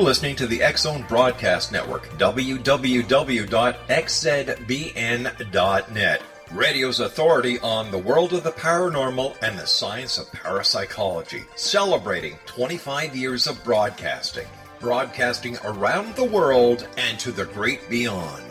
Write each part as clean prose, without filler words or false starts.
listening to the X-Zone Broadcast Network, www.xzbn.net. Radio's authority on the world of the paranormal and the science of parapsychology, celebrating 25 years of broadcasting. Broadcasting around the world and to the great beyond.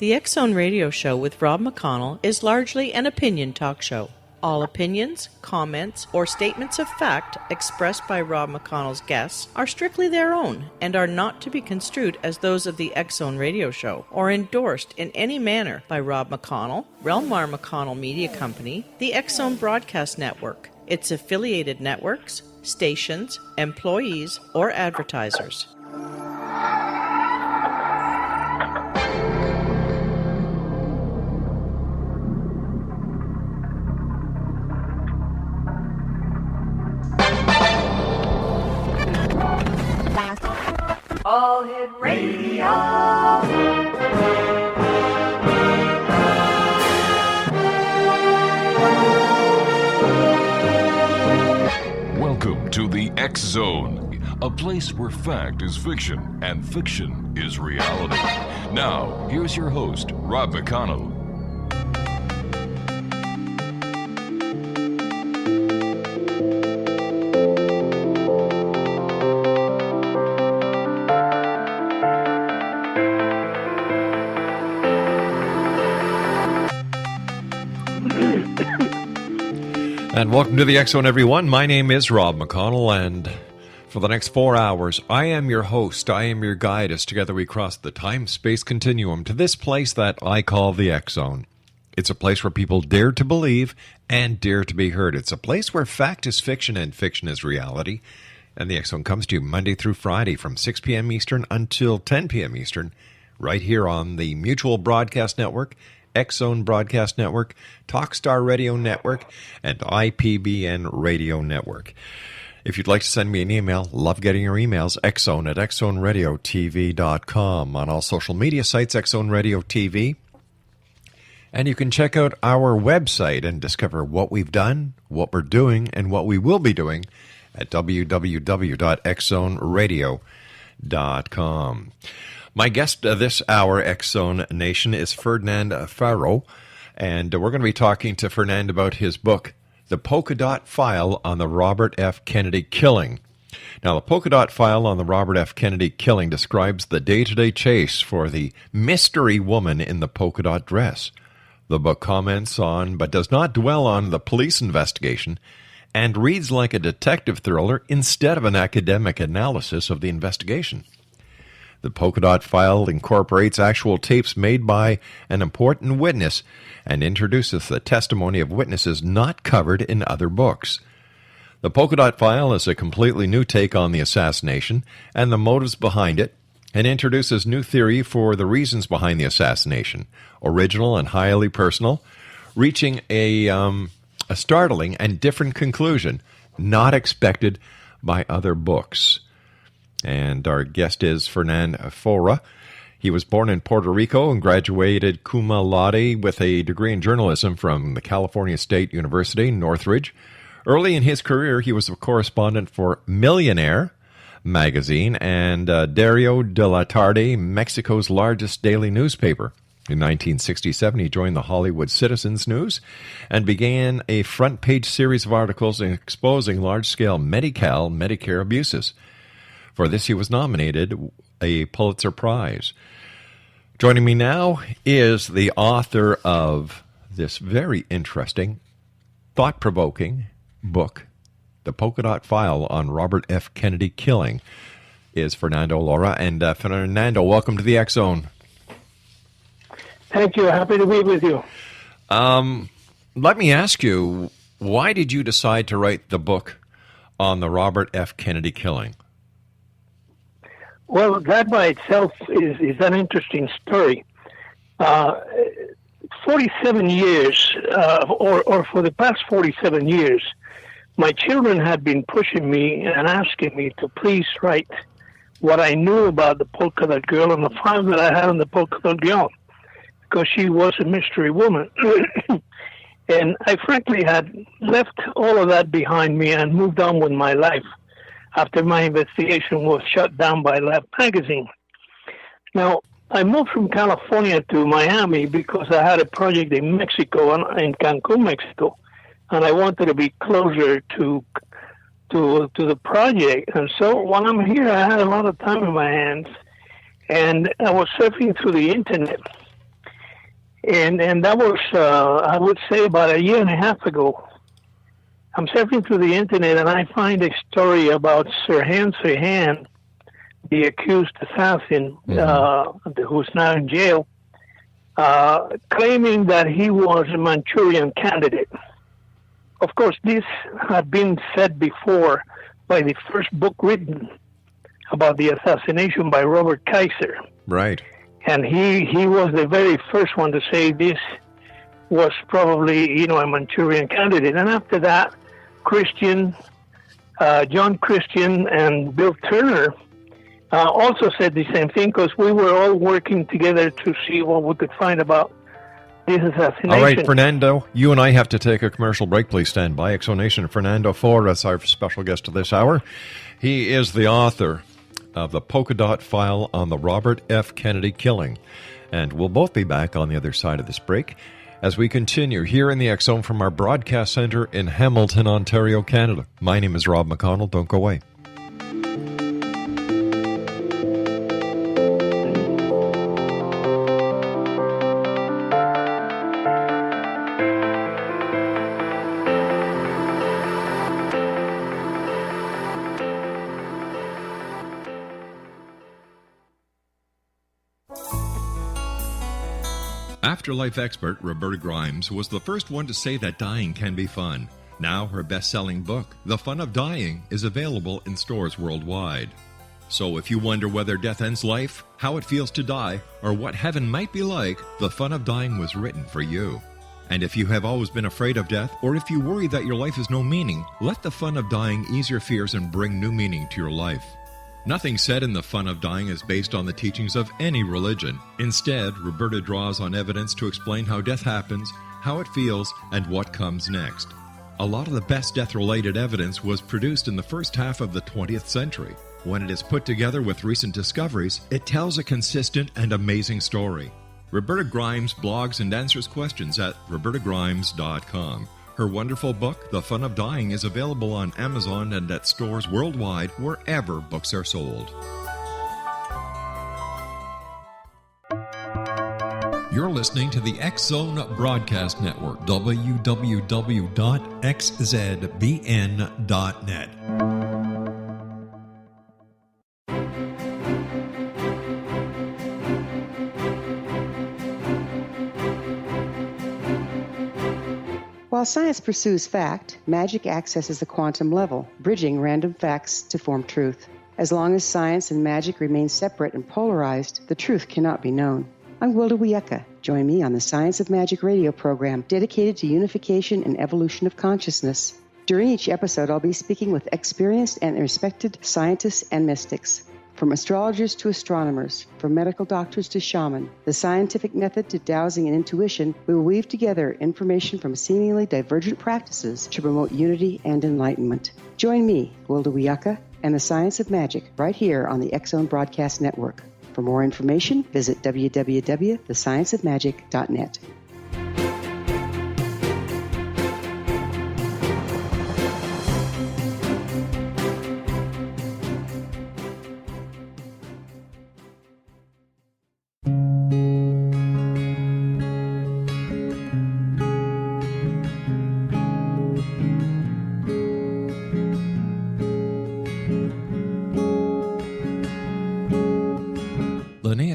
The X-Zone Radio Show with Rob McConnell is largely an opinion talk show. All opinions, comments, or statements of fact expressed by Rob McConnell's guests are strictly their own and are not to be construed as those of the X-Zone Radio Show or endorsed in any manner by Rob McConnell, Relmar McConnell Media Company, the X-Zone Broadcast Network, its affiliated networks, stations, employees, or advertisers. All Hit Radio. Welcome to the X-Zone, a place where fact is fiction and fiction is reality. Now, here's your host, Rob McConnell. And welcome to the X-Zone, everyone. My name is Rob McConnell, and for the next 4 hours, I am your host. I am your guide as together we cross the time-space continuum to this place that I call the X-Zone. It's a place where people dare to believe and dare to be heard. It's a place where fact is fiction and fiction is reality. And the X-Zone comes to you Monday through Friday from 6 p.m. Eastern until 10 p.m. Eastern, right here on the Mutual Broadcast Network, X-Zone Broadcast Network, Talkstar Radio Network, and IPBN Radio Network. If you'd like to send me an email, love getting your emails, xzone at xzoneradiotv.com. On all social media sites, X-Zone Radio TV. And you can check out our website and discover what we've done, what we're doing, and what we will be doing at www.xzoneradiotv.com. My guest this hour, X-Zone Nation, is Fernando Faura, and we're going to be talking to Fernando about his book, The Polka Dot File on the Robert F. Kennedy Killing. Now, the Polka Dot File on the Robert F. Kennedy Killing describes the day-to-day chase for the mystery woman in the polka dot dress. The book comments on, but does not dwell on, the police investigation, and reads like a detective thriller instead of an academic analysis of the investigation. The Polka Dot File incorporates actual tapes made by an important witness and introduces the testimony of witnesses not covered in other books. The Polka Dot File is a completely new take on the assassination and the motives behind it, and introduces new theory for the reasons behind the assassination, original and highly personal, reaching a startling and different conclusion, not expected by other books. And our guest is Fernando Faura. He was born in Puerto Rico and graduated cum laude with a degree in journalism from the California State University, Northridge. Early in his career, he was a correspondent for Millionaire magazine and Diario de la Tarde, Mexico's largest daily newspaper. In 1967, he joined the Hollywood Citizens News and began a front-page series of articles exposing large-scale Medi-Cal, Medicare abuses. For this, he was nominated a Pulitzer Prize. Joining me now is the author of this very interesting, thought-provoking book, The Polka Dot File on Robert F. Kennedy Killing, is Fernando Faura. And Fernando, welcome to the X Zone. Thank you. Happy to be with you. Let me ask you, why did you decide to write the book on the Robert F. Kennedy killing? Well, that by itself is an interesting story. 47 years, or for the past 47 years, my children had been pushing me and asking me to please write what I knew about the polka dot girl and the file that I had on the polka dot girl, because she was a mystery woman. And I frankly had left all of that behind me and moved on with my life after my investigation was shut down by Life magazine. Now, I moved from California to Miami because I had a project in Mexico, in Cancun, Mexico, and I wanted to be closer to the project. And so while I'm here, I had a lot of time in my hands, and I was surfing through the internet. And that was, I would say, about a year and a half ago. I'm surfing through the internet, and I find a story about Sirhan, the accused assassin, who's now in jail, claiming that he was a Manchurian candidate. Of course, this had been said before by the first book written about the assassination by Robert Kaiser. Right. And he was the very first one to say this was probably, a Manchurian candidate. And after that, John Christian and Bill Turner also said the same thing, because we were all working together to see what we could find about this assassination. All right, Fernando, you and I have to take a commercial break. Please stand by. Exonation. Fernando Faura is our special guest of this hour. He is the author of the Polka Dot File on the Robert F. Kennedy killing. And we'll both be back on the other side of this break as we continue here in the X Zone from our broadcast center in Hamilton, Ontario, Canada. My name is Rob McConnell. Don't go away. Afterlife expert Roberta Grimes was the first one to say that dying can be fun. Now her best-selling book, The Fun of Dying, is available in stores worldwide. So if you wonder whether death ends life, how it feels to die, or what heaven might be like, The Fun of Dying was written for you. And if you have always been afraid of death, or if you worry that your life has no meaning, let The Fun of Dying ease your fears and bring new meaning to your life. Nothing said in The Fun of Dying is based on the teachings of any religion. Instead, Roberta draws on evidence to explain how death happens, how it feels, and what comes next. A lot of the best death-related evidence was produced in the first half of the 20th century. When it is put together with recent discoveries, it tells a consistent and amazing story. Roberta Grimes blogs and answers questions at robertagrimes.com. Her wonderful book, The Fun of Dying, is available on Amazon and at stores worldwide wherever books are sold. You're listening to the X Zone Broadcast Network, www.xzbn.net. While science pursues fact, magic accesses the quantum level, bridging random facts to form truth. As long as science and magic remain separate and polarized, the truth cannot be known. I'm Wilda Wieka. Join me on the Science of Magic radio program dedicated to unification and evolution of consciousness. During each episode, I'll be speaking with experienced and respected scientists and mystics. From astrologers to astronomers, from medical doctors to shaman, the scientific method to dowsing and intuition, we will weave together information from seemingly divergent practices to promote unity and enlightenment. Join me, Wilda Wieka, and the Science of Magic right here on the X Zone Broadcast Network. For more information, visit www.thescienceofmagic.net.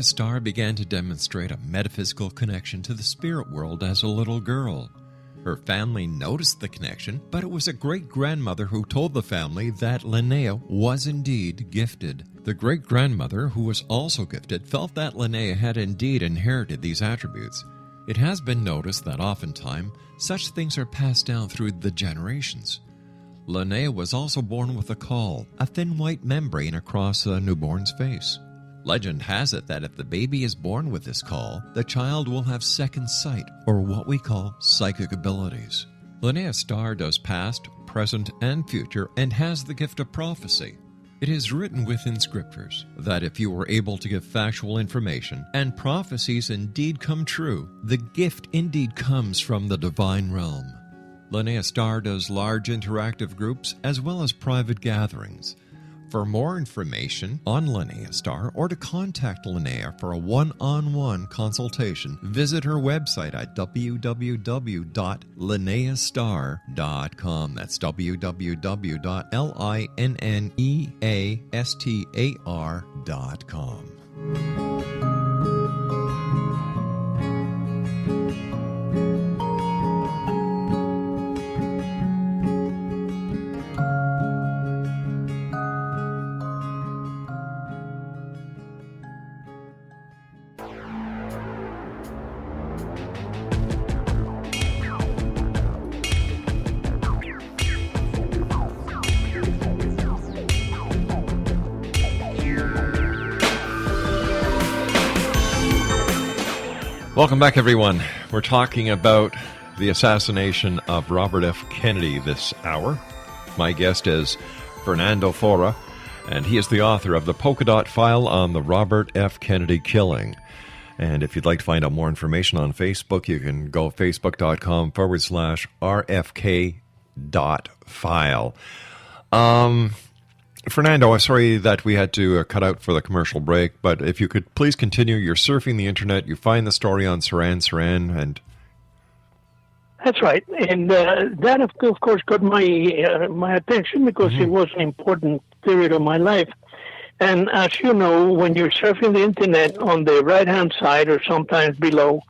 Starr began to demonstrate a metaphysical connection to the spirit world as a little girl. Her family noticed the connection, but it was a great-grandmother who told the family that Linnea was indeed gifted. The great-grandmother, who was also gifted, felt that Linnea had indeed inherited these attributes. It has been noticed that oftentimes such things are passed down through the generations. Linnea was also born with a caul, a thin white membrane across a newborn's face. Legend has it that if the baby is born with this caul, the child will have second sight, or what we call psychic abilities. Linnea Starr does past, present, and future, and has the gift of prophecy. It is written within scriptures that if you are able to give factual information, and prophecies indeed come true, the gift indeed comes from the divine realm. Linnea Starr does large interactive groups as well as private gatherings. For more information on Linnea Starr or to contact Linnea for a one-on-one consultation, visit her website at www.linneastar.com. That's www.linneastar.com. Welcome back, everyone. We're talking about the assassination of Robert F. Kennedy this hour. My guest is Fernando Faura, and he is the author of the Polka Dot File on the Robert F. Kennedy killing. And if you'd like to find out more information on Facebook, you can go facebook.com/RFK.file. Fernando, I'm sorry that we had to cut out for the commercial break, but if you could please continue. You're surfing the internet, you find the story on Saran, and... That's right. And that, of course, got my attention because it was an important period of my life. And as you know, when you're surfing the internet, on the right-hand side or sometimes below,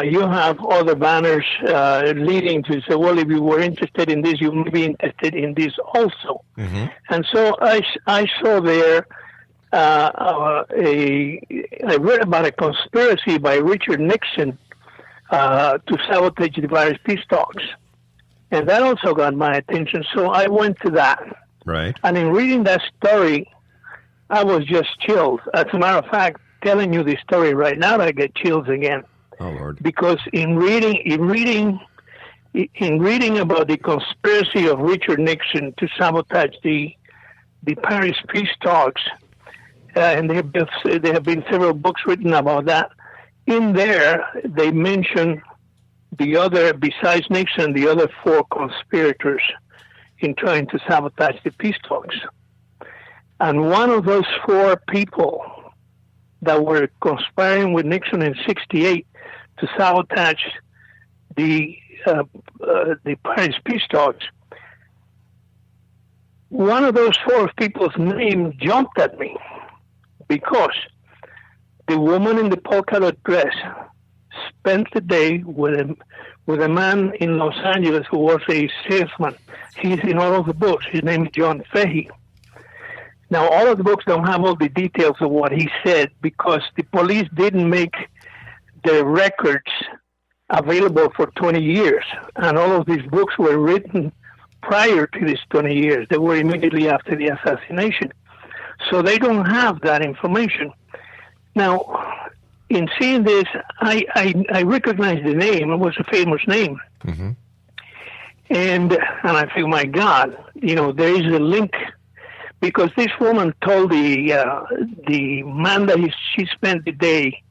you have other banners leading to say, well, if you were interested in this, you may be interested in this also. Mm-hmm. And so I saw there, I read about a conspiracy by Richard Nixon to sabotage the various peace talks. And that also got my attention, so I went to that. Right. And in reading that story, I was just chilled. As a matter of fact, telling you the story right now, I get chills again. Oh, Lord. Because in reading about the conspiracy of Richard Nixon to sabotage the Paris peace talks, and there have been several books written about that. In there, they mention the other, besides Nixon, the other four conspirators in trying to sabotage the peace talks. And one of those four people that were conspiring with Nixon in '68 to sabotage the Paris peace talks, one of those four people's name jumped at me because the woman in the polka dot dress spent the day with a man in Los Angeles who was a salesman. He's in all of the books. His name is John Fahey. Now, all of the books don't have all the details of what he said because the police didn't make the records available for 20 years. And all of these books were written prior to these 20 years. They were immediately after the assassination. So they don't have that information. Now, in seeing this, I recognized the name. It was a famous name. Mm-hmm. And I feel, my God, there is a link, because this woman told the man that she spent the day,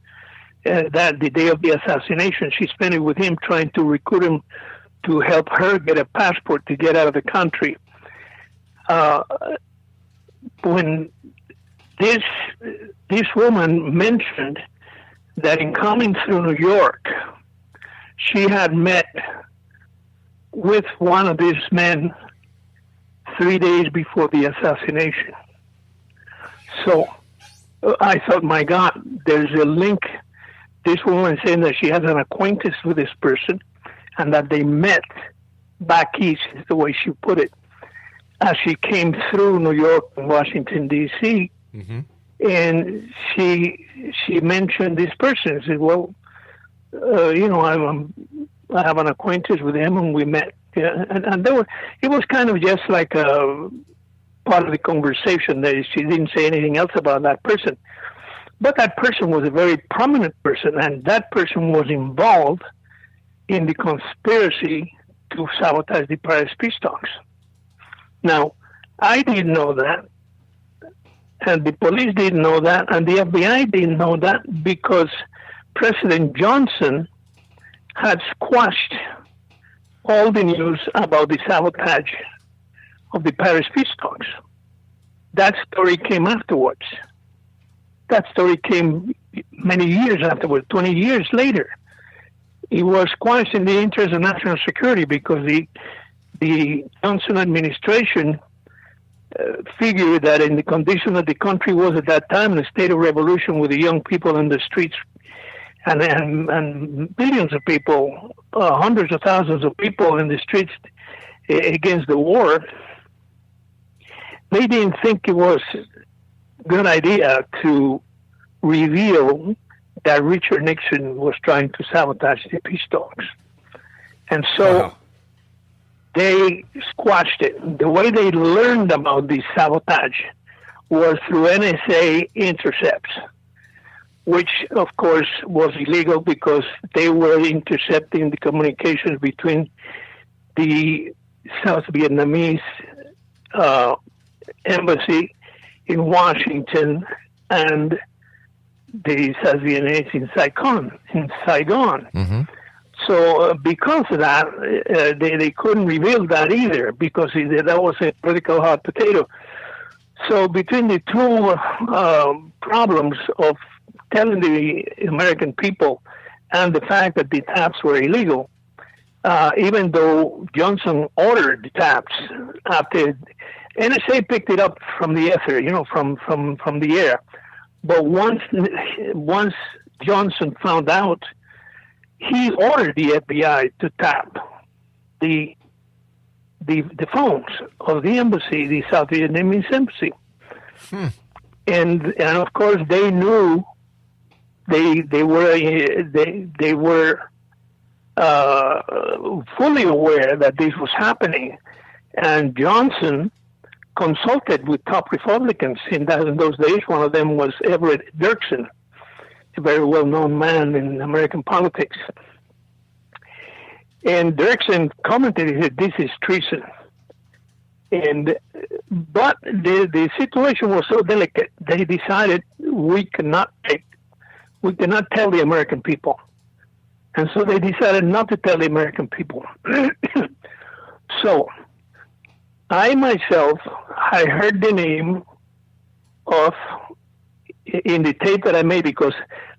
the day of the assassination, she spent it with him trying to recruit him to help her get a passport to get out of the country. When this woman mentioned that in coming through New York, she had met with one of these men 3 days before the assassination. So I thought, my God, there's a link. This woman saying that she has an acquaintance with this person and that they met back east, is the way she put it, as she came through New York and Washington, D.C., mm-hmm. and she mentioned this person. She said, well, I have an acquaintance with him, and we met. Yeah, and it was kind of just like a part of the conversation. That she didn't say anything else about that person. But that person was a very prominent person, and that person was involved in the conspiracy to sabotage the Paris peace talks. Now, I didn't know that, and the police didn't know that, and the FBI didn't know that, because President Johnson had squashed all the news about the sabotage of the Paris peace talks. That story came afterwards. That story came many years afterwards, 20 years later. It was squashed in the interest of national security because the Johnson administration figured that in the condition that the country was at that time, in a state of revolution with the young people in the streets and millions of people, hundreds of thousands of people in the streets against the war, they didn't think it was a good idea to reveal that Richard Nixon was trying to sabotage the peace talks. And so they squashed it. The way they learned about the sabotage was through NSA intercepts, which, of course, was illegal because they were intercepting the communications between the South Vietnamese embassy in Washington and the South Vietnamese in Saigon. Mm-hmm. So because of that, they couldn't reveal that either, because that was a political hot potato. So between the two problems of telling the American people and the fact that the taps were illegal, even though Johnson ordered the taps, after NSA picked it up from the ether, from the air. But once Johnson found out, he ordered the FBI to tap the phones of the embassy, the South Vietnamese embassy. And of course they knew they were fully aware that this was happening, and Johnson consulted with top Republicans in those days. One of them was Everett Dirksen, a very well-known man in American politics. And Dirksen commented, he said, "This is treason." But the situation was so delicate, they decided we cannot tell the American people. And so they decided not to tell the American people. So I myself, I heard the name in the tape that I made, because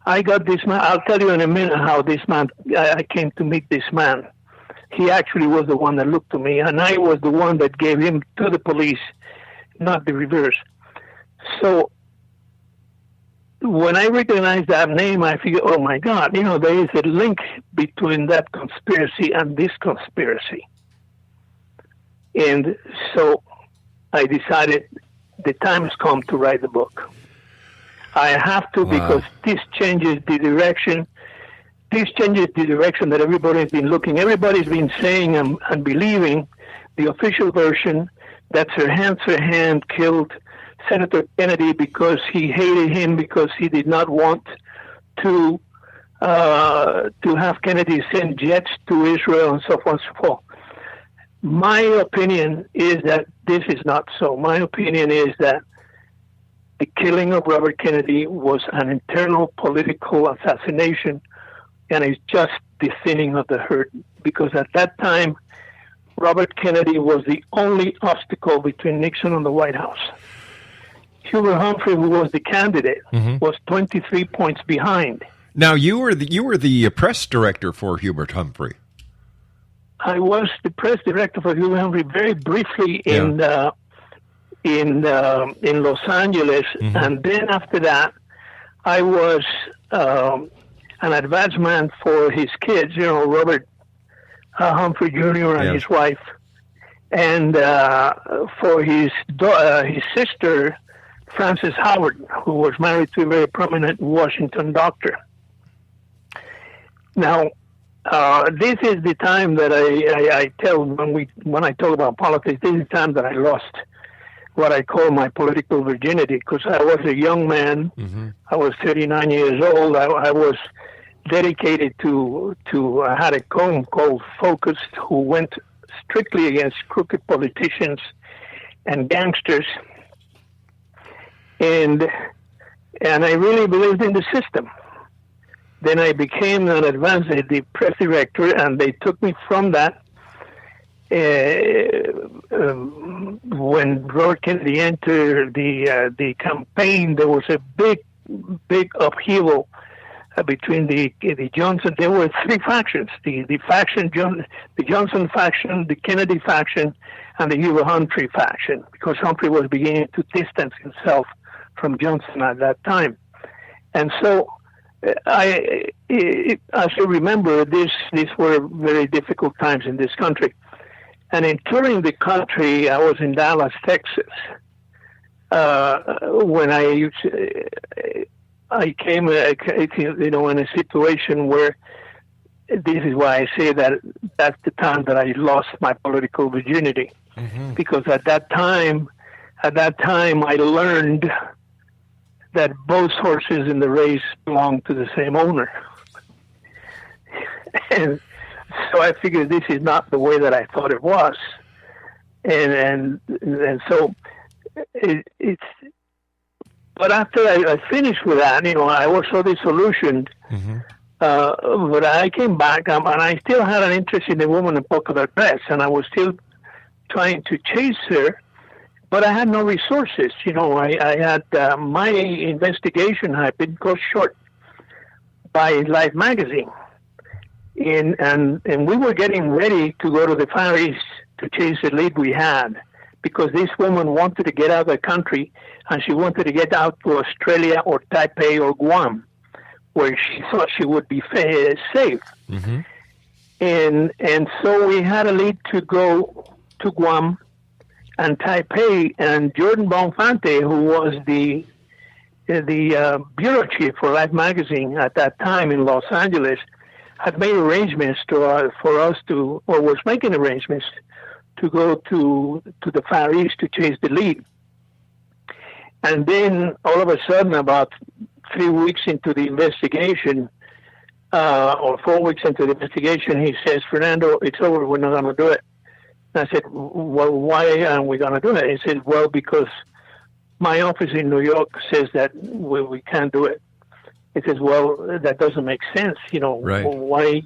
I got this man. I'll tell you in a minute how this man, I came to meet this man. He actually was the one that looked to me, and I was the one that gave him to the police, not the reverse. So when I recognized that name, I figured, oh my God, there is a link between that conspiracy and this conspiracy. And so I decided the time has come to write the book. I have to because this changes the direction. This changes the direction that everybody's been looking. Everybody's been saying and believing the official version that Sirhan killed Senator Kennedy because he hated him, because he did not want to have Kennedy send jets to Israel and so on and so forth. My opinion is that this is not so. My opinion is that the killing of Robert Kennedy was an internal political assassination, and it's just the thinning of the herd. Because at that time, Robert Kennedy was the only obstacle between Nixon and the White House. Hubert Humphrey, who was the candidate, was 23 points behind. Now, you were the press director for Hubert Humphrey. I was the press director for Hubert Humphrey very briefly in Los Angeles, and then after that, I was an advance man for his kids. Robert Humphrey Jr. and his wife, and for his sister Frances Howard, who was married to a very prominent Washington doctor. Now, this is the time that I tell when I talk about politics. This is the time that I lost what I call my political virginity, because I was a young man. I was 39 years old. I was dedicated to I had a column called Focus, who went strictly against crooked politicians and gangsters, and I really believed in the system. Then I became the press director, and they took me from that. When Robert Kennedy entered the campaign, there was a big upheaval between the Johnson. There were three factions: the Johnson faction, the Kennedy faction, and the Hubert Humphrey faction, because Humphrey was beginning to distance himself from Johnson at that time. And so, as you remember, these were very difficult times in this country. And in touring the country, I was in Dallas, Texas, when I came, in a situation where, this is why I say that that's the time that I lost my political virginity, because at that time I learned that both horses in the race belong to the same owner. And so I figured this is not the way that I thought it was. And so it's, but after I finished with that, I was so disillusioned, but I came back and I still had an interest in the woman in polka dot dress, and I was still trying to chase her. But I had no resources. I had my investigation had been cut short by Life magazine, and we were getting ready to go to the Far East to chase the lead we had, because this woman wanted to get out of the country, and she wanted to get out to Australia or Taipei or Guam, where she thought she would be safe. And so we had a lead to go to Guam and Taipei, and Jordan Bonfante, who was the bureau chief for Life magazine at that time in Los Angeles, had made arrangements was making arrangements to go to the Far East to chase the lead. And then all of a sudden, about 3 weeks into the investigation, or 4 weeks into the investigation, he says, "Fernando, it's over. We're not going to do it." I said, "Well, why aren't we going to do it?" He said, "Well, because my office in New York says that we can't do it." He says, "Well, that doesn't make sense. Right. Why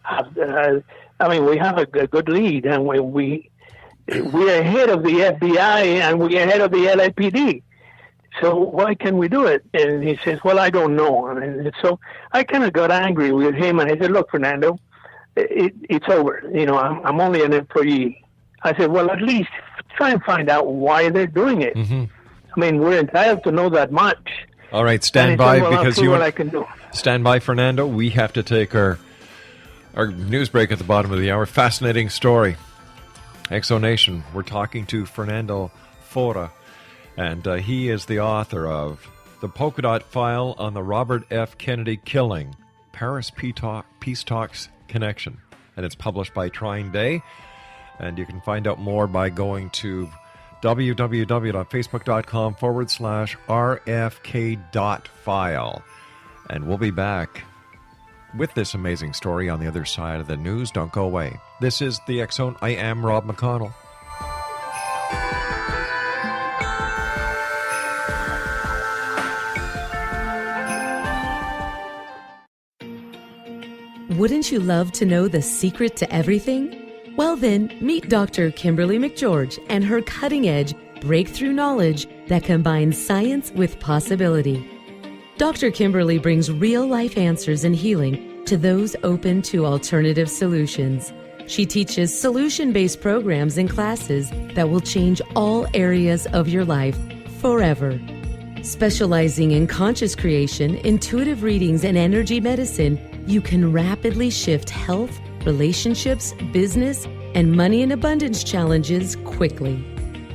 have, we have a good lead, and we're ahead of the FBI, and we're ahead of the LAPD. So why can we do it?" And he says, "Well, I don't know." And so I kind of got angry with him, and I said, "Look, Fernando, it's over. I'm only an employee." I said, "Well, at least try and find out why they're doing it. We're entitled to know that much." All right, stand by, because what I can do. Stand by, Fernando. We have to take our news break at the bottom of the hour. Fascinating story. Exonation. We're talking to Fernando Faura, And he is the author of The Polka Dot File on the Robert F. Kennedy Killing, Paris Peace Talks Connection. And it's published by Trying Day. And you can find out more by going to www.facebook.com/rfk.file. And we'll be back with this amazing story on the other side of the news. Don't go away. This is the X Zone. I am Rob McConnell. Wouldn't you love to know the secret to everything? Well then, meet Dr. Kimberly McGeorge and her cutting-edge breakthrough knowledge that combines science with possibility. Dr. Kimberly brings real-life answers and healing to those open to alternative solutions. She teaches solution-based programs and classes that will change all areas of your life forever. Specializing in conscious creation, intuitive readings, and energy medicine, you can rapidly shift health, relationships, business, and money and abundance challenges quickly.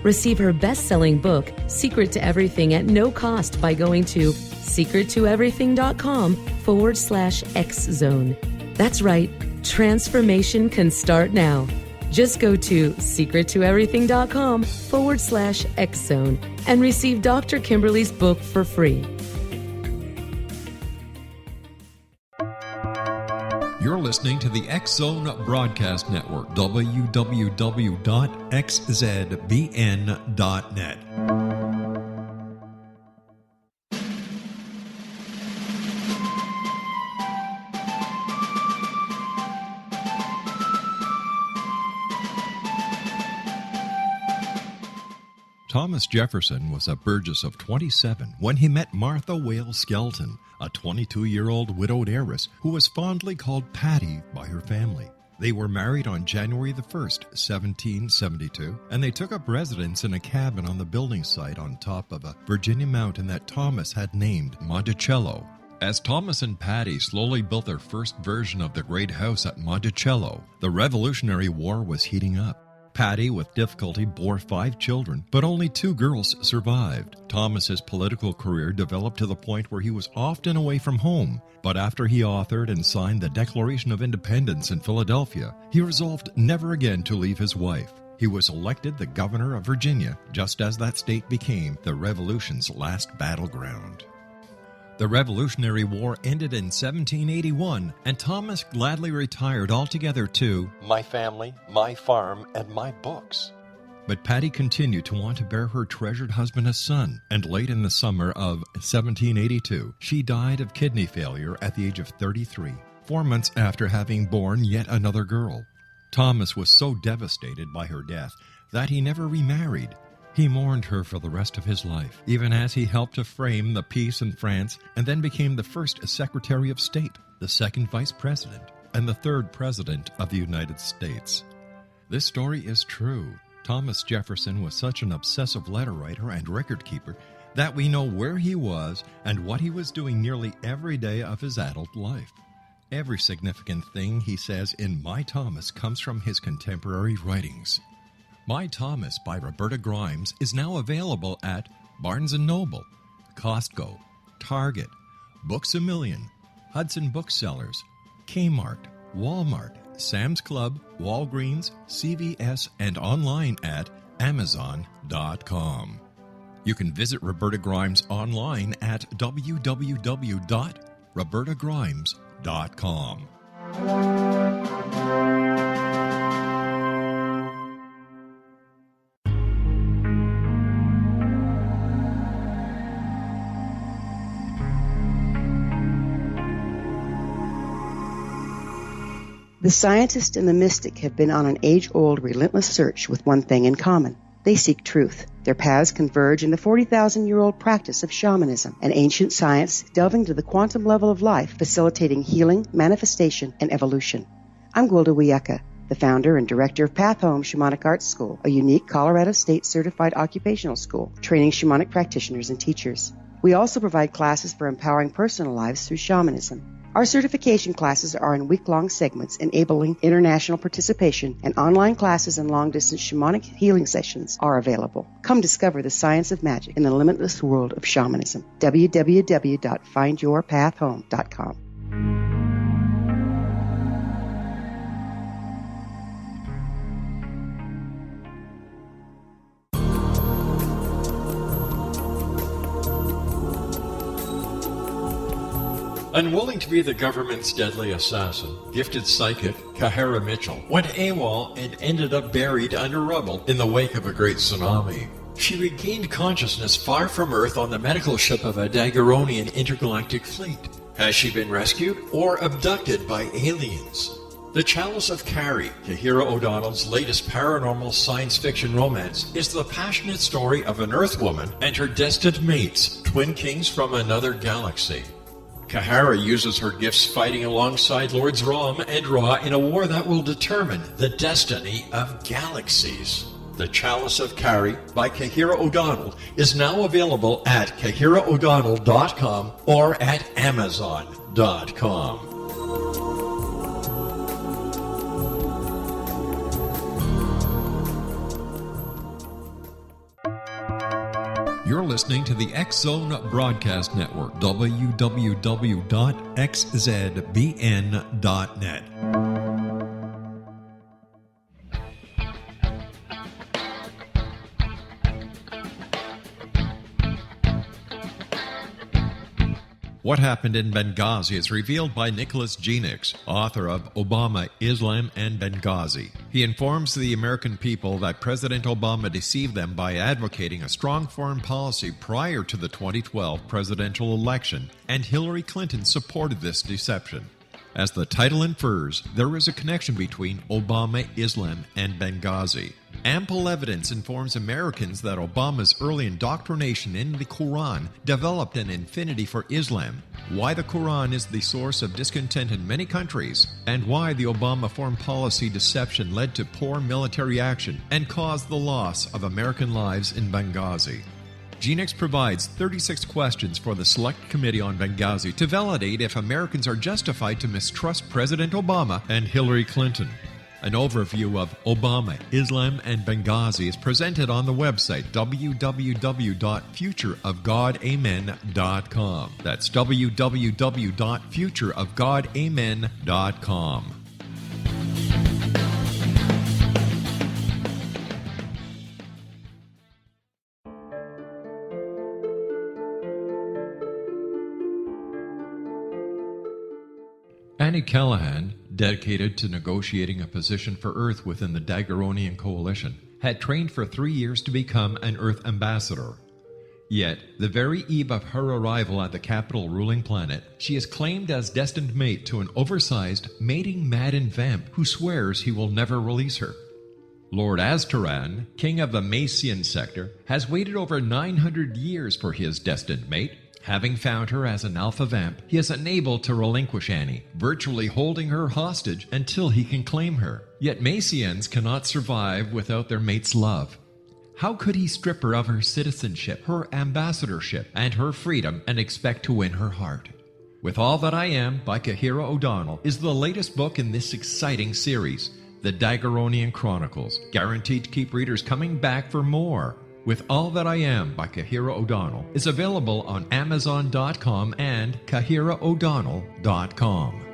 Receive her best-selling book, Secret to Everything, at no cost by going to secrettoeverything.com/X-Zone. That's right, transformation can start now. Just go to secrettoeverything.com/X-Zone and receive Dr. Kimberly's book for free. You're listening to the X Zone Broadcast Network, www.xzbn.net. Thomas Jefferson was a Burgess of 27 when he met Martha Wales Skelton, a 22-year-old widowed heiress who was fondly called Patty by her family. They were married on January the 1st, 1772, and they took up residence in a cabin on the building site on top of a Virginia mountain that Thomas had named Monticello. As Thomas and Patty slowly built their first version of the great house at Monticello, the Revolutionary War was heating up. Patty, with difficulty, bore 5 children, but only 2 girls survived. Thomas's political career developed to the point where he was often away from home, but after he authored and signed the Declaration of Independence in Philadelphia, he resolved never again to leave his wife. He was elected the governor of Virginia, just as that state became the Revolution's last battleground. The Revolutionary War ended in 1781, and Thomas gladly retired altogether to my family, my farm, and my books. But Patty continued to want to bear her treasured husband a son, and late in the summer of 1782, she died of kidney failure at the age of 33, 4 months after having borne yet another girl. Thomas was so devastated by her death that he never remarried. He mourned her for the rest of his life, even as he helped to frame the peace in France and then became the first Secretary of State, the second Vice President, and the third President of the United States. This story is true. Thomas Jefferson was such an obsessive letter writer and record keeper that we know where he was and what he was doing nearly every day of his adult life. Every significant thing he says in My Thomas comes from his contemporary writings. My Thomas by Roberta Grimes is now available at Barnes & Noble, Costco, Target, Books A Million, Hudson Booksellers, Kmart, Walmart, Sam's Club, Walgreens, CVS, and online at Amazon.com. You can visit Roberta Grimes online at www.robertagrimes.com. The scientist and the mystic have been on an age-old, relentless search with one thing in common. They seek truth. Their paths converge in the 40,000-year-old practice of shamanism, an ancient science delving to the quantum level of life, facilitating healing, manifestation, and evolution. I'm Gwilda Wiyaka, the founder and director of Path Home Shamanic Arts School, a unique Colorado State-certified occupational school, training shamanic practitioners and teachers. We also provide classes for empowering personal lives through shamanism. Our certification classes are in week-long segments enabling international participation, and online classes and long-distance shamanic healing sessions are available. Come discover the science of magic in the limitless world of shamanism. www.findyourpathhome.com. Unwilling to be the government's deadly assassin, gifted psychic Kahara Mitchell went AWOL and ended up buried under rubble in the wake of a great tsunami. She regained consciousness far from Earth on the medical ship of a Daguerrean intergalactic fleet. Has she been rescued or abducted by aliens? The Chalice of Carrie, Kahira O'Donnell's latest paranormal science fiction romance, is the passionate story of an Earth woman and her destined mates, twin kings from another galaxy. Kahara uses her gifts fighting alongside Lords Rom and Ra in a war that will determine the destiny of galaxies. The Chalice of Carrie by Kahira O'Donnell is now available at KahiraO'Donnell.com or at Amazon.com. You're listening to the X-Zone Broadcast Network, www.xzbn.net. What happened in Benghazi is revealed by Nicholas Genix, author of Obama, Islam, and Benghazi. He informs the American people that President Obama deceived them by advocating a strong foreign policy prior to the 2012 presidential election, and Hillary Clinton supported this deception. As the title infers, there is a connection between Obama, Islam, and Benghazi. Ample evidence informs Americans that Obama's early indoctrination in the Quran developed an affinity for Islam, why the Quran is the source of discontent in many countries, and why the Obama foreign policy deception led to poor military action and caused the loss of American lives in Benghazi. Genix provides 36 questions for the Select Committee on Benghazi to validate if Americans are justified to mistrust President Obama and Hillary Clinton. An overview of Obama, Islam, and Benghazi is presented on the website www.futureofgodamen.com. That's www.futureofgodamen.com. Annie Callahan, dedicated to negotiating a position for Earth within the Daguerrean coalition, had trained for 3 years to become an Earth ambassador. Yet, the very eve of her arrival at the capital ruling planet, she is claimed as destined mate to an oversized, mating-maddened vamp who swears he will never release her. Lord Aztaran, king of the Macian sector, has waited over 900 years for his destined mate. Having found her as an alpha vamp, he is unable to relinquish Annie, virtually holding her hostage until he can claim her. Yet Macians cannot survive without their mate's love. How could he strip her of her citizenship, her ambassadorship, and her freedom and expect to win her heart? With All That I Am by Kahira O'Donnell is the latest book in this exciting series, The Daguerrean Chronicles, guaranteed to keep readers coming back for more. With All That I Am by Kahira O'Donnell is available on Amazon.com and KahiraO'Donnell.com.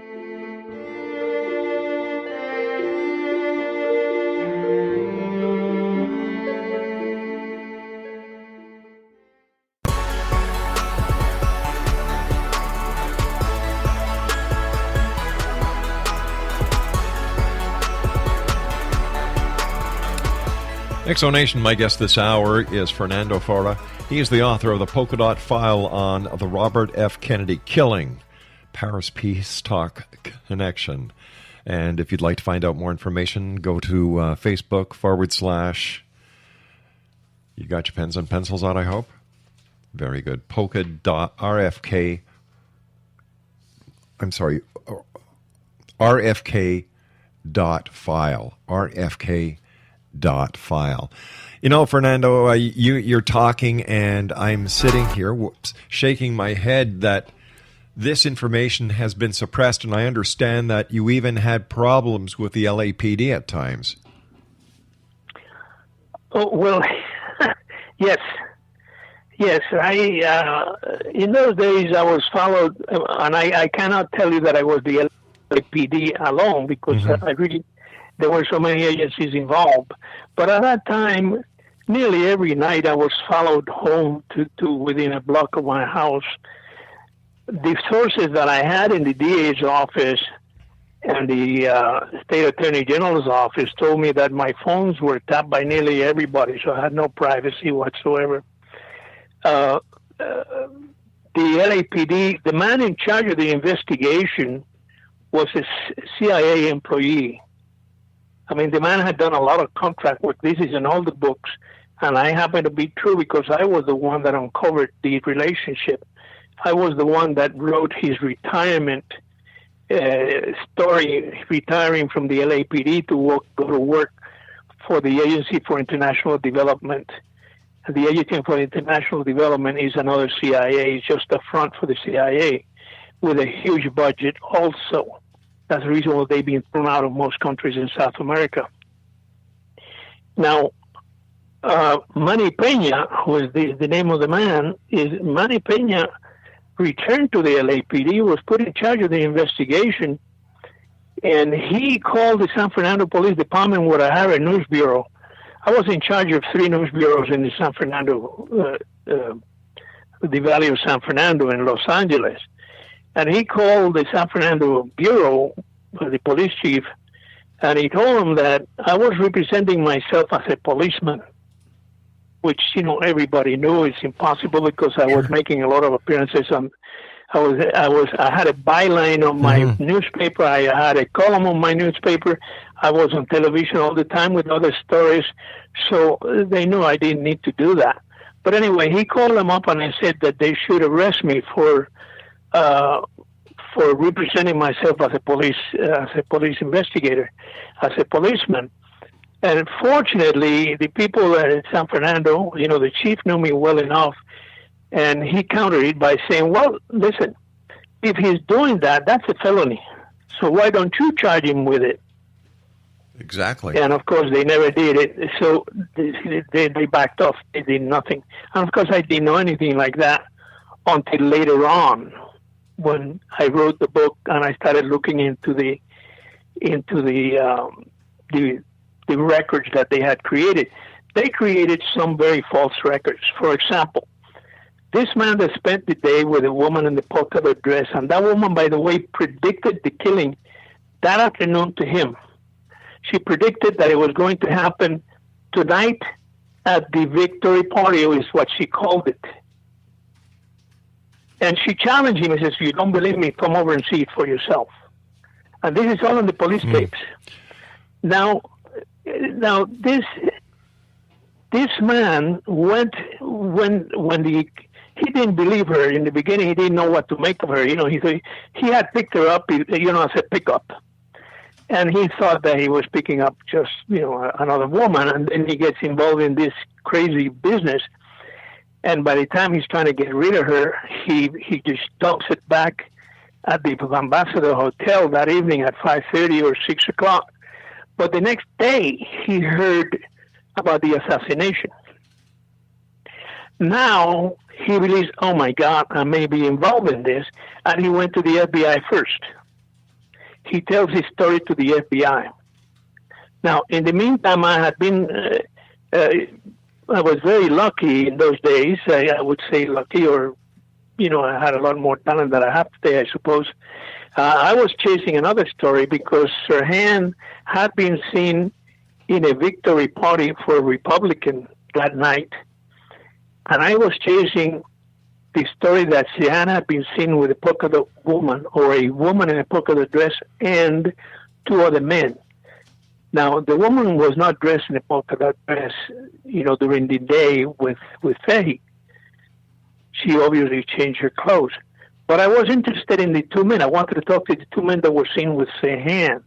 Exonation, my guest this hour is Fernando Faura. He is the author of the Polka Dot File on the Robert F. Kennedy killing, Paris Peace Talk Connection. And if you'd like to find out more information, go to Facebook / you got your pens and pencils out, I hope? Very good. Polka Dot RFK. I'm sorry. RFK dot file. RFK dot file. You know, Fernando, you're talking and I'm sitting here, shaking my head that this information has been suppressed, and I understand that you even had problems with the LAPD at times. Oh, well, yes. Yes, in those days I was followed, and I cannot tell you that I was the LAPD alone, because there were so many agencies involved. But at that time, nearly every night I was followed home to within a block of my house. The sources that I had in the DA's office and the State Attorney General's office told me that my phones were tapped by nearly everybody, so I had no privacy whatsoever. The LAPD, the man in charge of the investigation was a CIA employee. I mean, the man had done a lot of contract work. This is in all the books, and I happen to be true because I was the one that uncovered the relationship. I was the one that wrote his retirement story, retiring from the LAPD to go to work for the Agency for International Development. The Agency for International Development is another CIA. It's just a front for the CIA with a huge budget also. That's the reason why they've been thrown out of most countries in South America. Now, Manny Peña, who is the name of the man, is Manny Peña returned to the LAPD, was put in charge of the investigation, and he called the San Fernando Police Department where I have a news bureau. I was in charge of 3 news bureaus in the San Fernando, the Valley of San Fernando in Los Angeles. And he called the San Fernando Bureau, the police chief, and he told him that I was representing myself as a policeman, which, everybody knew is impossible because I was making a lot of appearances on. I had a byline on my newspaper. I had a column on my newspaper. I was on television all the time with other stories, so they knew I didn't need to do that. But anyway, he called them up and I said that they should arrest me for representing myself as a police investigator, as a policeman. And fortunately, the people at San Fernando, the chief knew me well enough, and he countered it by saying, well, listen, if he's doing that, that's a felony. So why don't you charge him with it? Exactly. And, of course, they never did it. So they backed off. They did nothing. And, of course, I didn't know anything like that until later on when I wrote the book and I started looking into the records that they had created. They created some very false records. For example, this man that spent the day with a woman in the polka dot dress, and that woman, by the way, predicted the killing that afternoon to him. She predicted that it was going to happen tonight at the victory party, is what she called it. And she challenged him and says, if you don't believe me, come over and see it for yourself. And this is all in the police tapes. Now this man went when he didn't believe her in the beginning. He didn't know what to make of her. He had picked her up, as a pickup, and he thought that he was picking up just another woman. And then he gets involved in this crazy business. And by the time he's trying to get rid of her, he just dumps it back at the Ambassador Hotel that evening at 5:30 or 6 o'clock. But the next day, he heard about the assassination. Now, he realized, oh my God, I may be involved in this. And he went to the FBI first. He tells his story to the FBI. Now, in the meantime, I had been, I was very lucky in those days. I would say lucky, or, I had a lot more talent than I have today, I suppose. I was chasing another story because Sirhan had been seen in a victory party for a Republican that night. And I was chasing the story that Sirhan had been seen with a polka dot woman, or a woman in a polka dot dress, and 2 other men. Now, the woman was not dressed in a polka dot dress, during the day with Fehi. She obviously changed her clothes. But I was interested in the 2 men. I wanted to talk to the 2 men that were seen with Sirhan.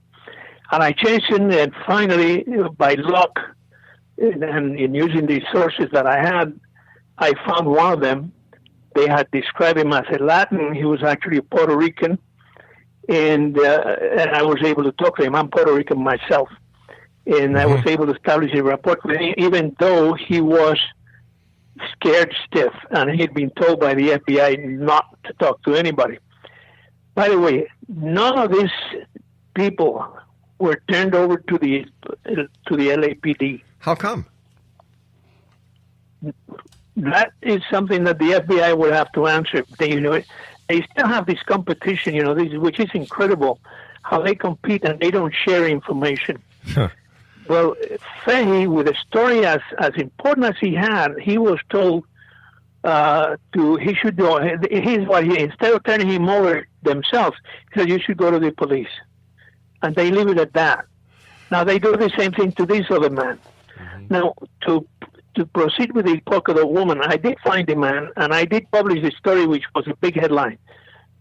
And I chased him, and finally, by luck, and in using the sources that I had, I found one of them. They had described him as a Latin. He was actually a Puerto Rican, and I was able to talk to him. I'm Puerto Rican myself, and I was able to establish a rapport with him, even though he was scared stiff, and he'd been told by the FBI not to talk to anybody. By the way, none of these people were turned over to the LAPD. How come? That is something that the FBI would have to answer. They still have this competition, which is incredible, how they compete and they don't share information. Well, Fahy, with a story as important as he had, he was told he should go. Instead of turning him over themselves, he said, you should go to the police. And they leave it at that. Now, they do the same thing to this other man. Now, to proceed with the Polka Dot woman, I did find the man, and I did publish the story, which was a big headline,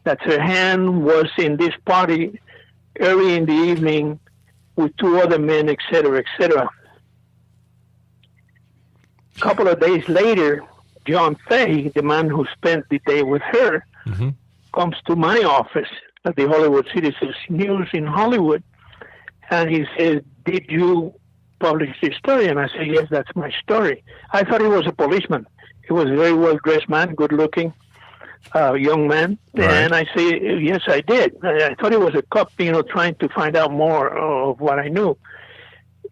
that her hand was in this party early in the evening with two other men, etc., etc. A couple of days later, John Fay, the man who spent the day with her, comes to my office at the Hollywood Citizens News in Hollywood, and he says, did you publish this story? And I said, yes, that's my story. I thought he was a policeman. He was a very well-dressed man, good-looking young man. Right. And I say, yes, I did. I thought he was a cop, trying to find out more of what I knew.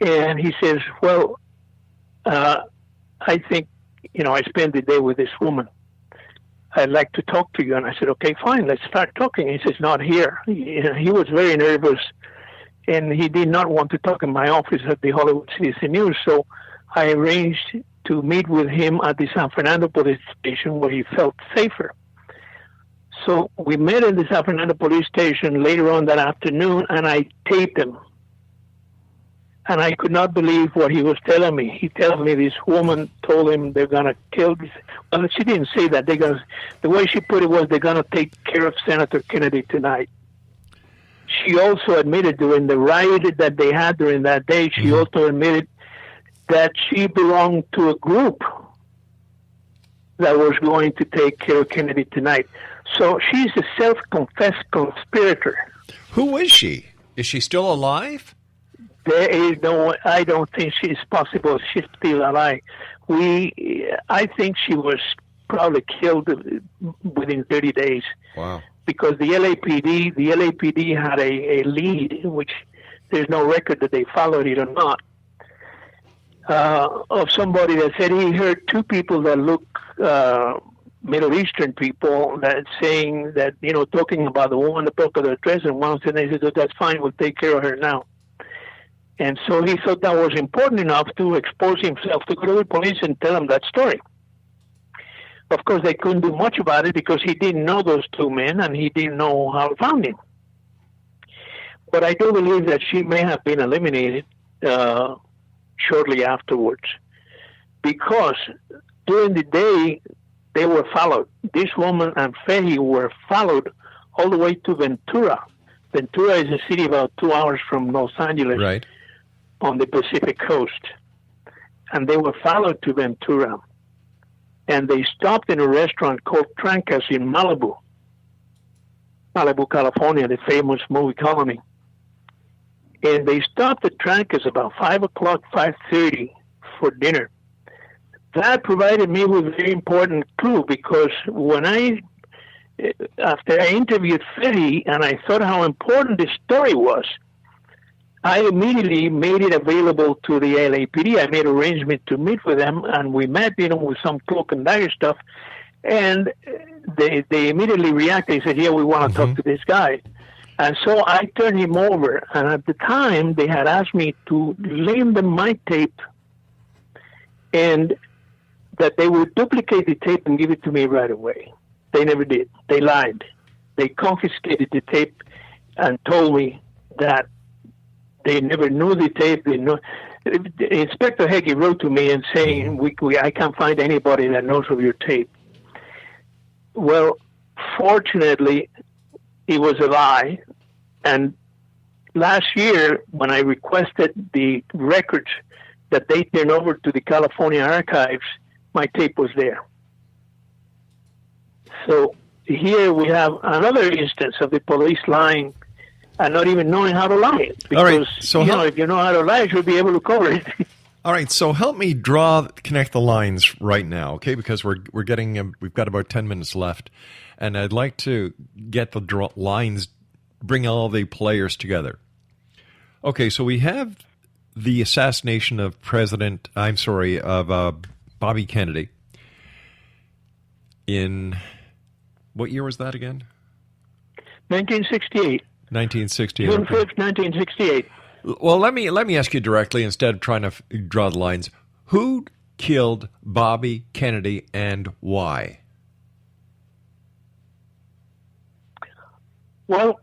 And he says, well, I think, I spent the day with this woman. I'd like to talk to you. And I said, okay, fine, let's start talking. He says, not here. He was very nervous, and he did not want to talk in my office at the Hollywood Citizen News. So I arranged to meet with him at the San Fernando police station where he felt safer. So we met in the San Fernando police station later on that afternoon, and I taped him. And I could not believe what he was telling me. He tells me this woman told him they're going to kill this. Well, she didn't say that. The way she put it was, they're going to take care of Senator Kennedy tonight. She also admitted during the riot that they had during that day, she also admitted that she belonged to a group that was going to take care of Kennedy tonight. So she's a self-confessed conspirator. Who is she? Is she still alive? There is I don't think it's possible she's still alive. I think she was probably killed within 30 days. Wow. Because the LAPD had a lead, which there's no record that they followed it or not, of somebody that said he heard two people that look Middle Eastern people that saying that, talking about the woman, the polka dot dress, and one said, they said, oh, that's fine, we'll take care of her now. And so he thought that was important enough to expose himself to go to the police and tell them that story. Of course, they couldn't do much about it because he didn't know those two men and he didn't know how to find him. But I do believe that she may have been eliminated shortly afterwards, because during the day they were followed. This woman and Fahy were followed all the way to Ventura. Ventura is a city about 2 hours from Los Angeles, right, on the Pacific coast. And they were followed to Ventura. And they stopped in a restaurant called Trancas in Malibu, California, the famous movie colony. And they stopped at Trancas about 5 o'clock, 5:30 for dinner. That provided me with a very important clue, because after I interviewed Fahy and I thought how important this story was, I immediately made it available to the LAPD. I made arrangement to meet with them, and we met, with some cloak and dagger stuff, and they immediately reacted. They said, yeah, we want to talk to this guy. And so I turned him over, and at the time, they had asked me to lend them my tape, and that they would duplicate the tape and give it to me right away. They never did. They lied. They confiscated the tape and told me that they never knew the tape. Inspector Heggie wrote to me and saying, I can't find anybody that knows of your tape. Well, fortunately, it was a lie. And last year, when I requested the records that they turn over to the California archives, my tape was there. So here we have another instance of the police lying and not even knowing how to lie. Because, all right, so if you know how to lie, you should be able to cover it. All right, so help me connect the lines right now, okay? Because we've got about 10 minutes left, and I'd like to get the lines, bring all the players together. Okay, so we have the assassination of Bobby Kennedy. In what year was that again? 1968. 1968. June 5th, 1968. Well, let me ask you directly instead of trying to draw the lines. Who killed Bobby Kennedy and why? Well,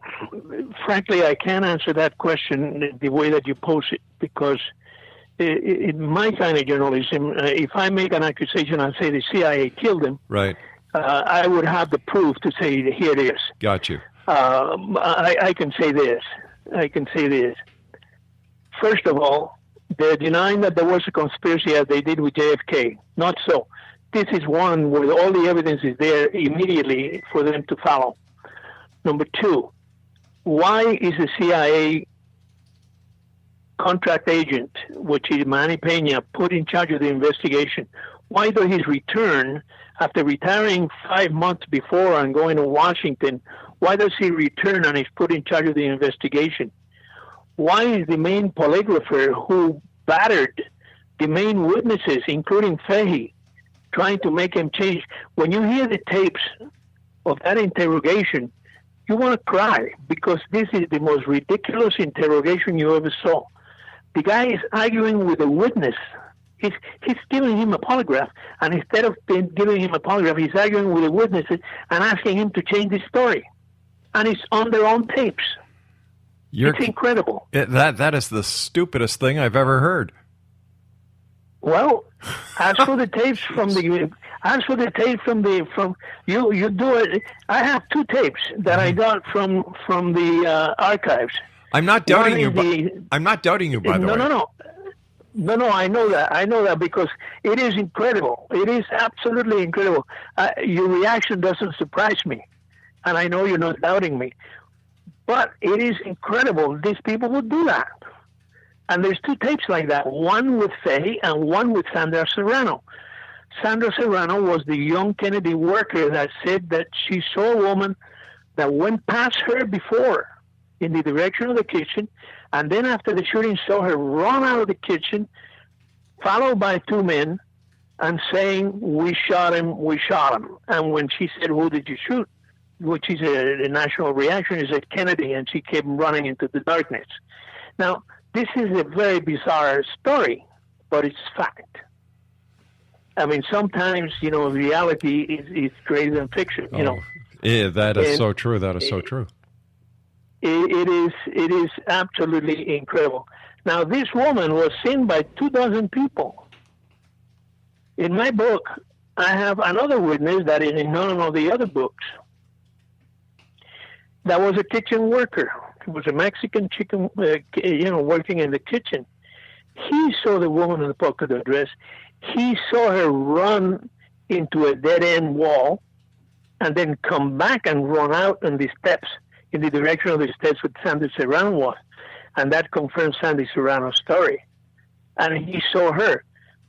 frankly, I can't answer that question the way that you pose it, because in my kind of journalism, if I make an accusation and say the CIA killed him, right, I would have the proof to say, here it is. Got you. I can say this. First of all, they're denying that there was a conspiracy as they did with JFK. Not so. This is one where all the evidence is there immediately for them to follow. Number two, why is the CIA contract agent, which is Manny Pena, put in charge of the investigation? Why does he return after retiring 5 months before and going to Washington? Why does he return and is put in charge of the investigation? Why is the main polygrapher who battered the main witnesses, including Fahey, trying to make him change? When you hear the tapes of that interrogation, you want to cry, because this is the most ridiculous interrogation you ever saw. The guy is arguing with a witness. He's giving him a polygraph, and instead of giving him a polygraph, he's arguing with the witnesses and asking him to change his story. And it's on their own tapes. It's incredible. That is the stupidest thing I've ever heard. Well, as for the tapes from you do it. I have 2 tapes that I got from the archives. I'm not doubting you. I'm not doubting you, by the way. No. I know that because it is incredible. It is absolutely incredible. Your reaction doesn't surprise me, and I know you're not doubting me. But it is incredible. These people would do that. And there's 2 tapes like that, one with Fahey and one with Sandra Serrano. Sandra Serrano was the young Kennedy worker that said that she saw a woman that went past her before in the direction of the kitchen, and then after the shooting saw her run out of the kitchen, followed by 2 men, and saying, we shot him. And when she said, who did you shoot? Which is a national reaction, is at Kennedy, and she came running into the darkness. Now, this is a very bizarre story, but it's fact. I mean, sometimes, reality is greater than fiction, Yeah, that is so true. That is so true. It is absolutely incredible. Now, this woman was seen by 24 people. In my book, I have another witness that is in none of the other books. That was a kitchen worker. He was a Mexican chicken, working in the kitchen. He saw the woman in the polka dot dress. He saw her run into a dead-end wall and then come back and run out on the steps, in the direction of the steps with Sandy Serrano was. And that confirms Sandy Serrano's story. And he saw her.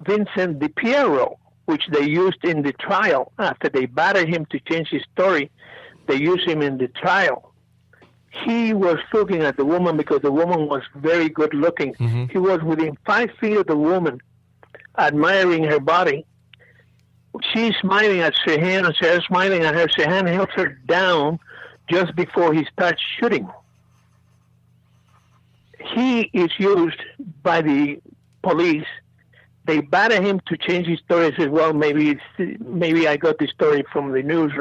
Vincent DiPiero, which they used in the trial after they battered him to change his story, they used him in the trial. He was looking at the woman because the woman was very good looking. Mm-hmm. He was within 5 feet of the woman, admiring her body. She's smiling at Serhan, and Serhan's smiling at her. Serhan helps her down just before he starts shooting. He is used by the police. They batter him to change his story. He says, well, maybe I got the story from the news.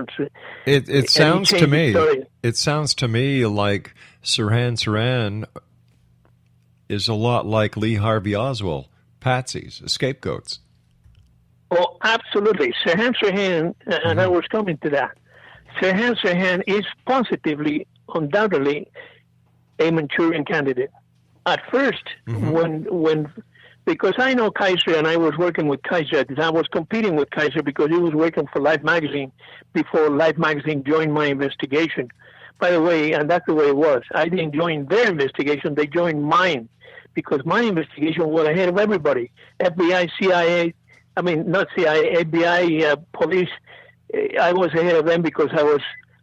It sounds to me. It sounds to me like Serhan is a lot like Lee Harvey Oswald, patsies, scapegoats. Oh, absolutely. Serhan, and I was coming to that. Serhan is positively, undoubtedly, a Manchurian candidate. At first, when because I know Kaiser, and I was working with Kaiser. I was competing with Kaiser because he was working for Life magazine before Life magazine joined my investigation. By the way, and that's the way it was. I didn't join their investigation; they joined mine, because my investigation was ahead of everybody. FBI, CIA. I mean, not CIA, FBI, police. I was ahead of them because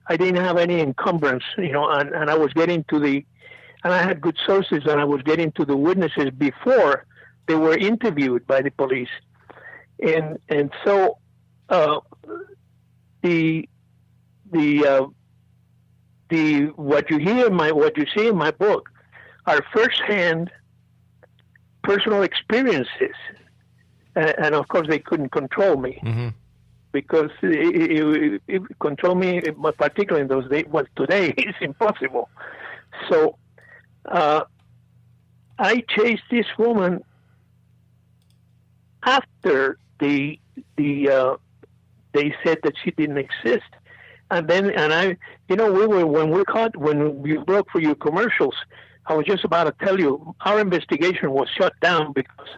I didn't have any encumbrance, and I was getting to and I had good sources, and I was getting to the witnesses before they were interviewed by the police, and so what you see in my book are firsthand personal experiences, and of course they couldn't control me. Mm-hmm. Because it control me, particularly in those days. Well, today it's impossible. So I chased this woman after they said that she didn't exist, and I when you broke for your commercials, I was just about to tell you our investigation was shut down because,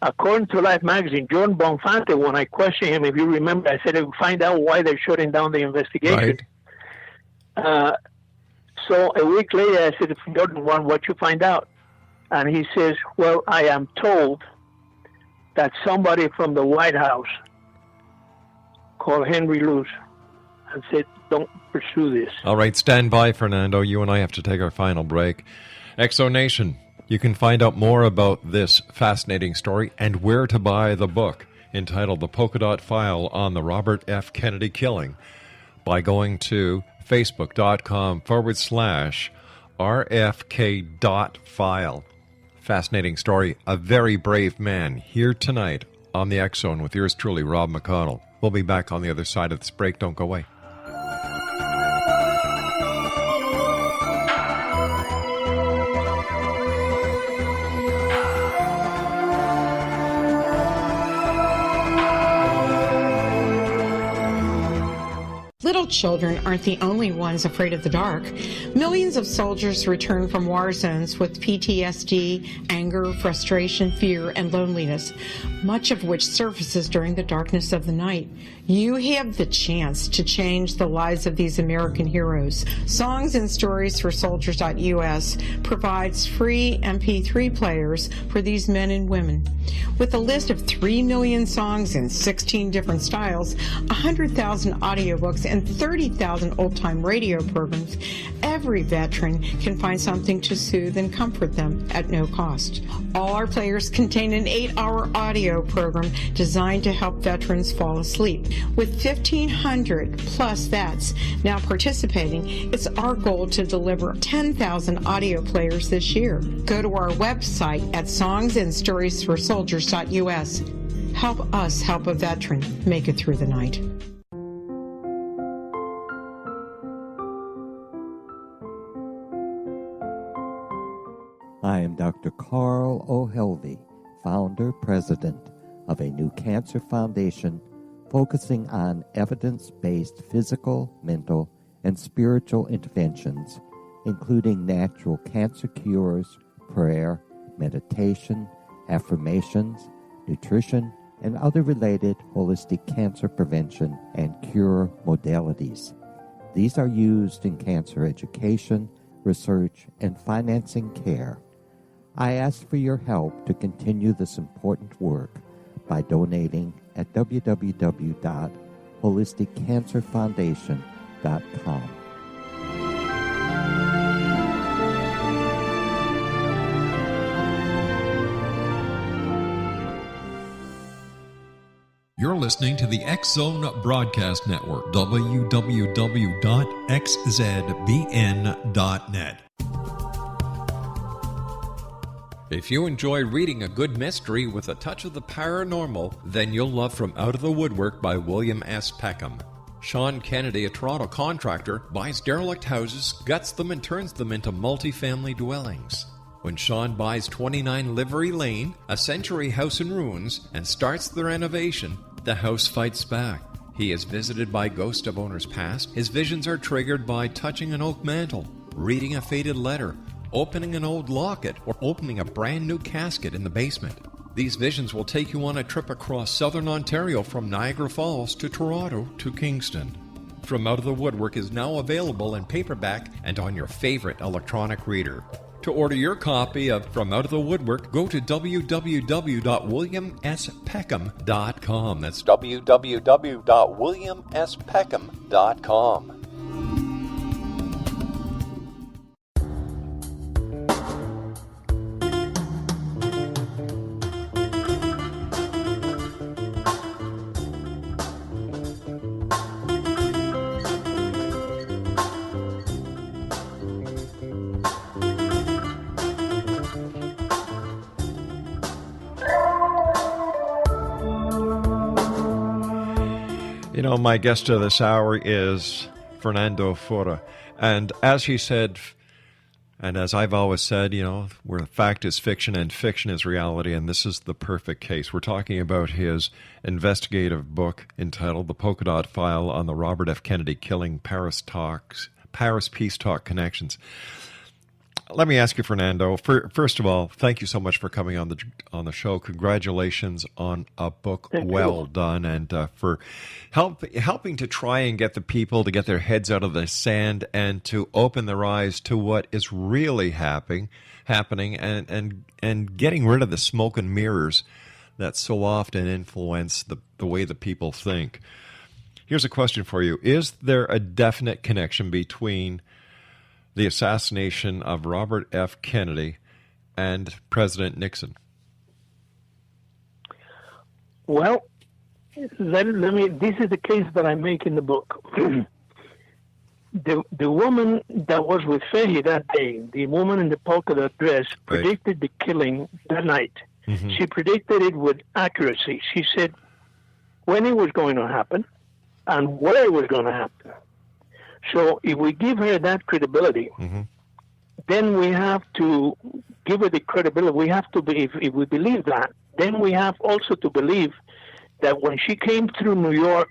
according to Life magazine, Jordan Bonfante, when I questioned him, if you remember, I said, find out why they're shutting down the investigation. Right. So a week later, I said, Jordan, what you find out? And he says, well, I am told that somebody from the White House called Henry Luce and said, don't pursue this. All right, stand by, Fernando. You and I have to take our final break. Exonation. You can find out more about this fascinating story and where to buy the book entitled The Polka Dot File on the Robert F. Kennedy Killing by going to facebook.com/RFK.file. Fascinating story. A very brave man here tonight on the X Zone with yours truly, Rob McConnell. We'll be back on the other side of this break. Don't go away. Little children aren't the only ones afraid of the dark. Millions of soldiers return from war zones with PTSD, anger, frustration, fear, and loneliness, much of which surfaces during the darkness of the night. You have the chance to change the lives of these American heroes. Songs and Stories for Soldiers.us provides free MP3 players for these men and women. With a list of 3 million songs in 16 different styles, 100,000 audiobooks, and 30,000 old-time radio programs, every veteran can find something to soothe and comfort them at no cost. All our players contain an 8-hour audio program designed to help veterans fall asleep. With 1,500 plus vets now participating, it's our goal to deliver 10,000 audio players this year. Go to our website at songsandstoriesforsoldiers.us. Help us help a veteran make it through the night. I am Dr. Carl O'Helvey, founder, president of a new cancer foundation focusing on evidence-based physical, mental, and spiritual interventions, including natural cancer cures, prayer, meditation, affirmations, nutrition, and other related holistic cancer prevention and cure modalities. These are used in cancer education, research, and financing care. I ask for your help to continue this important work by donating at www.holisticcancerfoundation.com. You're listening to the X Zone Broadcast Network, www.xzbn.net. If you enjoy reading a good mystery with a touch of the paranormal, then you'll love From Out of the Woodwork by William S. Peckham. Sean Kennedy, a Toronto contractor, buys derelict houses, guts them, and turns them into multi-family dwellings. When Sean buys 29 Livery Lane, a century house in ruins, and starts the renovation, the house fights back. He is visited by ghosts of owners past. His visions are triggered by touching an oak mantle, reading a faded letter, opening an old locket, or opening a brand new casket in the basement. These visions will take you on a trip across southern Ontario from Niagara Falls to Toronto to Kingston. From Out of the Woodwork is now available in paperback and on your favorite electronic reader. To order your copy of From Out of the Woodwork, go to www.williamspeckham.com. That's www.williamspeckham.com. You know, my guest of this hour is Fernando Faura. And as he said, and as I've always said, you know, where fact is fiction and fiction is reality, and this is the perfect case. We're talking about his investigative book entitled The Polka Dot File on the Robert F. Kennedy Killing, Paris Peace Talk Connections. Let me ask you, Fernando, first of all, thank you so much for coming on the show. Congratulations on a book well done, and for helping to try and get the people to get their heads out of the sand and to open their eyes to what is really happening and getting rid of the smoke and mirrors that so often influence the way the people think. Here's a question for you. Is there a definite connection between the assassination of Robert F. Kennedy and President Nixon? Well, let me. This is the case that I make in the book. The woman that was with Fahey that day, the woman in the polka dot dress, predicted the killing that night. Mm-hmm. She predicted it with accuracy. She said when it was going to happen and where it was going to happen. So if we give her that credibility, mm-hmm. then we have to give her the credibility. We have to be, if we believe that, then we have also to believe that when she came through New York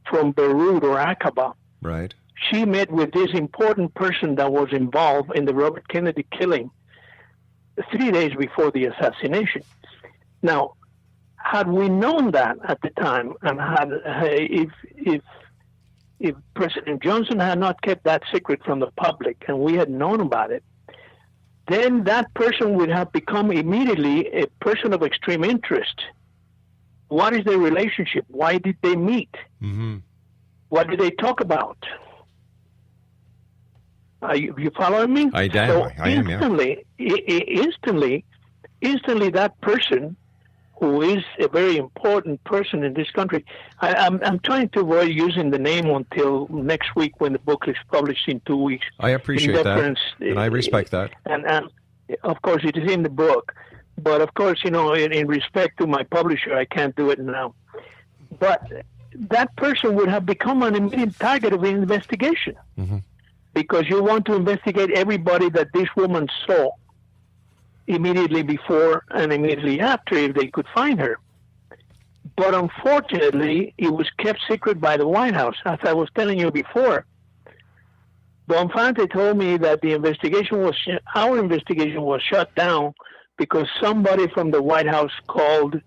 from Beirut or Aqaba, right, she met with this important person that was involved in the Robert Kennedy killing 3 days before the assassination. Now, had we known that at the time, and if President Johnson had not kept that secret from the public and we had known about it, then that person would have become immediately a person of extreme interest. What is their relationship? Why did they meet? Mm-hmm. What did they talk about? Are you following me? I am. So I am, instantly that person, who is a very important person in this country. I'm trying to avoid using the name until next week when the book is published in 2 weeks. I appreciate that, and I respect that. And of course, it is in the book. But of course, you know, in respect to my publisher, I can't do it now. But that person would have become an immediate target of an investigation, mm-hmm. because you want to investigate everybody that this woman saw immediately before and immediately after, if they could find her. But unfortunately, it was kept secret by the White House, as I was telling you before. Bonfante told me that our investigation was shut down because somebody from the White House called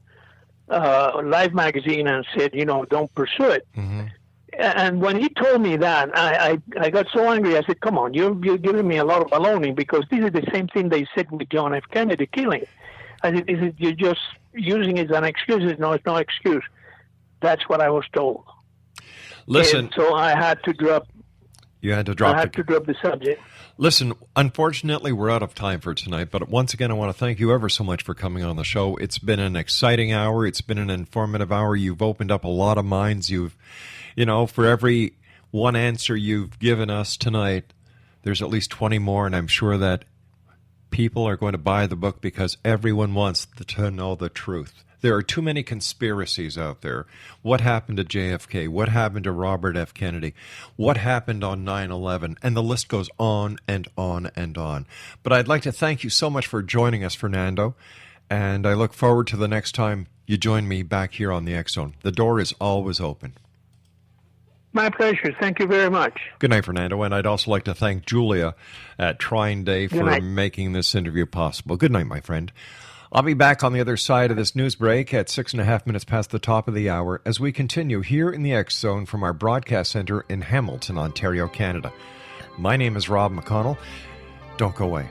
Life magazine and said, you know, don't pursue it. Mm-hmm. And when he told me that, I got so angry. I said, come on, you're giving me a lot of baloney, because this is the same thing they said with John F. Kennedy killing. I said, you're just using it as an excuse. No, it's no excuse. That's what I was told. Listen. And so I had to drop. You had to drop. I had to drop the subject. Listen, unfortunately, we're out of time for tonight, but once again, I want to thank you ever so much for coming on the show. It's been an exciting hour. It's been an informative hour. You've opened up a lot of minds. You know, for every one answer you've given us tonight, there's at least 20 more, and I'm sure that people are going to buy the book because everyone wants to know the truth. There are too many conspiracies out there. What happened to JFK? What happened to Robert F. Kennedy? What happened on 9/11? And the list goes on and on and on. But I'd like to thank you so much for joining us, Fernando, and I look forward to the next time you join me back here on the X-Zone. The door is always open. My pleasure. Thank you very much. Good night, Fernando. And I'd also like to thank Julia at Trying Day for making this interview possible. Good night, my friend. I'll be back on the other side of this news break at 6.5 minutes past the top of the hour as we continue here in the X Zone from our broadcast center in Hamilton, Ontario, Canada. My name is Rob McConnell. Don't go away.